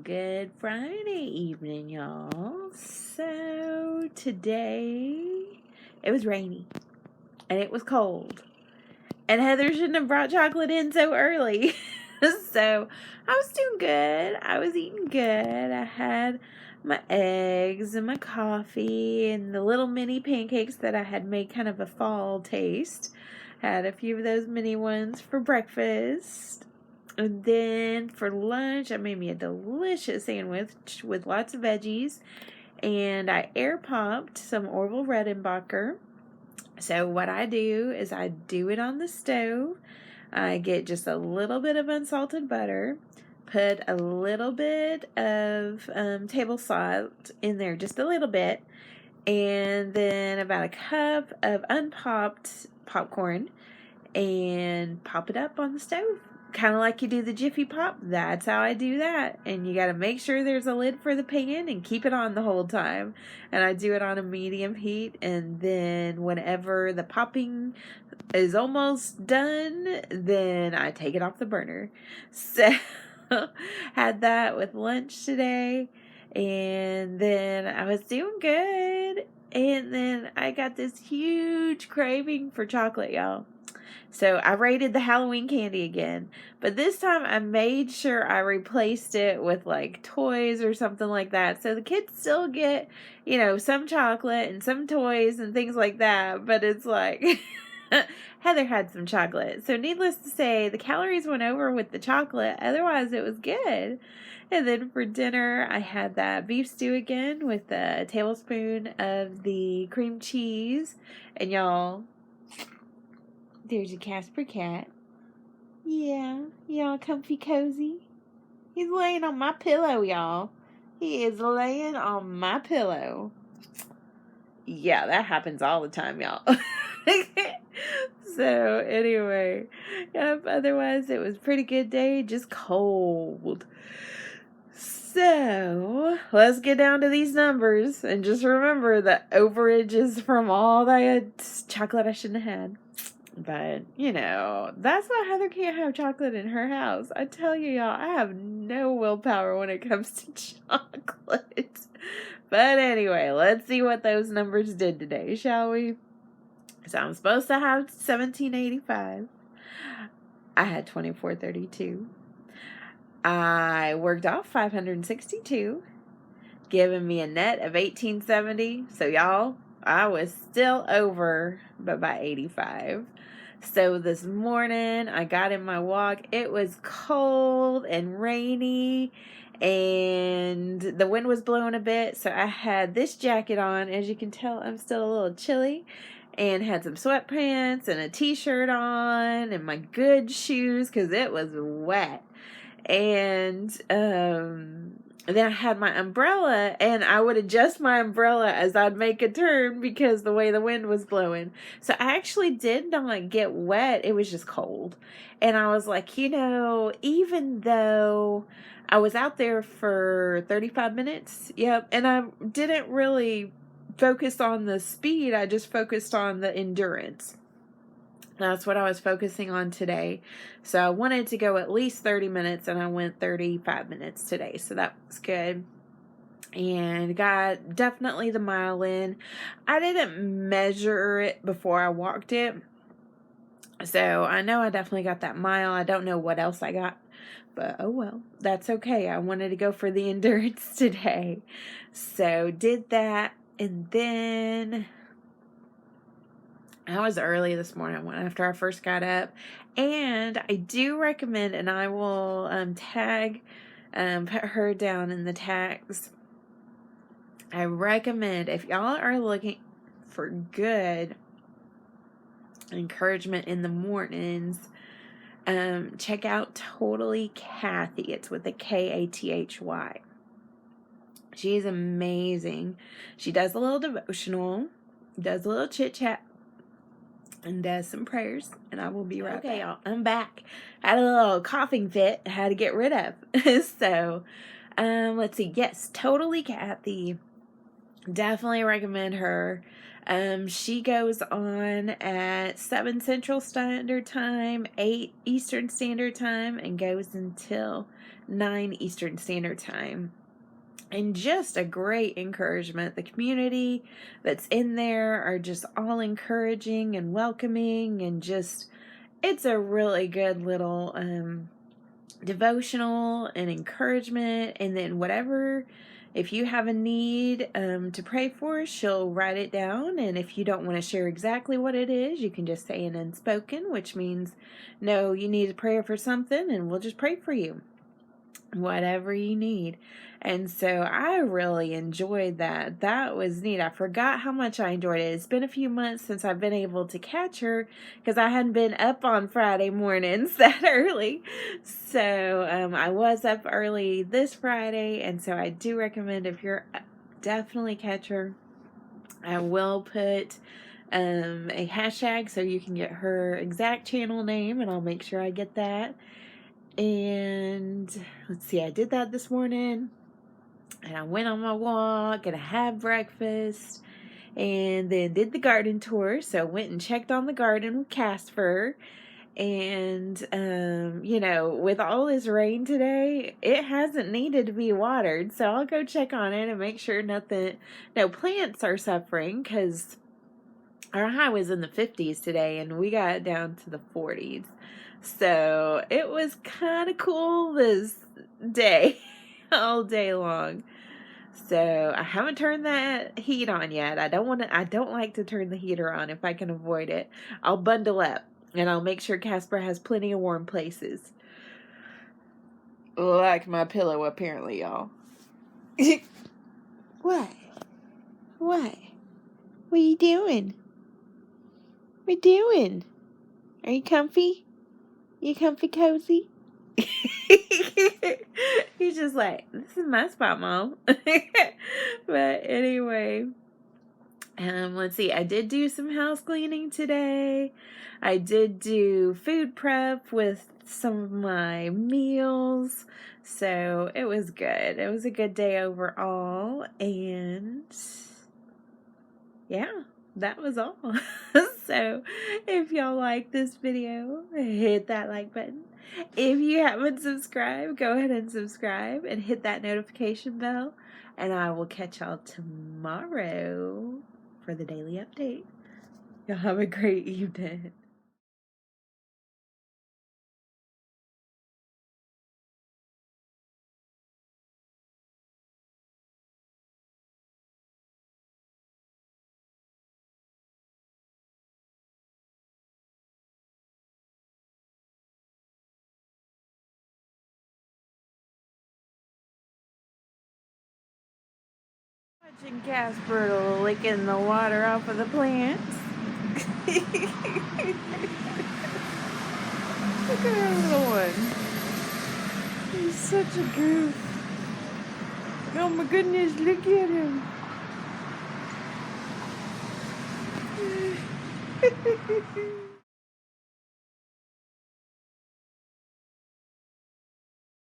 Good Friday evening, y'all. So today it was rainy and it was cold, and Heather shouldn't have brought chocolate in so early. So I was doing good. I was eating good. I had my eggs and my coffee and the little mini pancakes that I had made kind of a fall taste. Had a few of those mini ones for breakfast. And then for lunch, I made me a delicious sandwich with lots of veggies. And I air popped some Orville Redenbacher. So what I do is I do it on the stove. I get just a little bit of unsalted butter. Put a little bit of table salt in there, just a little bit. And then about a cup of unpopped popcorn. And pop it up on the stove. Kind of like you do the Jiffy Pop. That's how I do that. And you got to make sure there's a lid for the pan and keep it on the whole time. And I do it on a medium heat. And then whenever the popping is almost done, then I take it off the burner. So had that with lunch today. And then I was doing good. And then I got this huge craving for chocolate, y'all. So I raided the Halloween candy again. But this time I made sure I replaced it with like toys or something like that. So the kids still get, some chocolate and some toys and things like that. But it's like Heather had some chocolate. So needless to say, the calories went over with the chocolate. Otherwise it was good. And then for dinner, I had that beef stew again with a tablespoon of the cream cheese. And y'all, there's a Casper cat. Yeah, y'all comfy cozy. He's laying on my pillow, y'all. He is laying on my pillow. Yeah, that happens all the time, y'all. So, anyway. Yep, otherwise it was a pretty good day, just cold. So, let's get down to these numbers. And just remember that overage is from all that chocolate I shouldn't have had. But, that's why Heather can't have chocolate in her house. I tell you, y'all, I have no willpower when it comes to chocolate. But anyway, let's see what those numbers did today, shall we? So I'm supposed to have 1785. I had 2432. I worked off 562, giving me a net of 1870. So, y'all, I was still over, but by 85. So this morning I got in my walk. It was cold and rainy and the wind was blowing a bit. So I had this jacket on. As you can tell, I'm still a little chilly, and had some sweatpants and a t-shirt on and my good shoes because it was wet. And then I had my umbrella, and I would adjust my umbrella as I'd make a turn because the way the wind was blowing. So I actually did not get wet. It was just cold. And I was like, even though I was out there for 35 minutes, yep, and I didn't really focus on the speed. I just focused on the endurance. That's what I was focusing on today. So I wanted to go at least 30 minutes, and I went 35 minutes today. So that was good. And got definitely the mile in. I didn't measure it before I walked it. So I know I definitely got that mile. I don't know what else I got. But oh well, that's okay. I wanted to go for the endurance today. So did that. And then I was early this morning after I first got up, and I do recommend, and I will put her down in the tags. I recommend, if y'all are looking for good encouragement in the mornings, check out Totally Kathy. It's with a Kathy. She is amazing. She does a little devotional, does a little chit chat, and does some prayers, and I will be right back. Okay, y'all, I'm back. I had a little coughing fit I had to get rid of. So, let's see. Yes, Totally Kathy. Definitely recommend her. She goes on at 7 Central Standard Time, 8 Eastern Standard Time, and goes until 9 Eastern Standard Time. And just a great encouragement. The community that's in there are just all encouraging and welcoming, and just, it's a really good little devotional and encouragement. And then whatever, if you have a need to pray for, she'll write it down. And if you don't want to share exactly what it is, you can just say an unspoken, which means, no, you need a prayer for something, and we'll just pray for you. Whatever you need. And so I really enjoyed that. That was neat. I forgot how much I enjoyed it. It's been a few months since I've been able to catch her because I hadn't been up on Friday mornings that early. So I was up early this Friday, and so I do recommend, if you're, definitely catch her. I will put a hashtag so you can get her exact channel name, and I'll make sure I get that. And let's see, I did that this morning, and I went on my walk, and I had breakfast, and then did the garden tour. So went and checked on the garden with Casper. And you know, with all this rain today, it hasn't needed to be watered, so I'll go check on it and make sure no plants are suffering, because our high was in the 50s today, and we got down to the 40s. So it was kind of cool this day, all day long. So I haven't turned that heat on yet. I don't like to turn the heater on if I can avoid it. I'll bundle up, and I'll make sure Casper has plenty of warm places. Like my pillow, apparently, y'all. What? What? What are you doing? What are you doing? Are you comfy? You comfy cozy? He's just like, this is my spot, Mom. But anyway, let's see. I did do some house cleaning today. I did do food prep with some of my meals. So it was good. It was a good day overall. And yeah, that was all. So if y'all like this video, hit that like button. If you haven't subscribed, go ahead and subscribe and hit that notification bell. And I will catch y'all tomorrow for the daily update. Y'all have a great evening. Watching Casper licking the water off of the plants. Look at that little one. He's such a goof. Oh my goodness, look at him.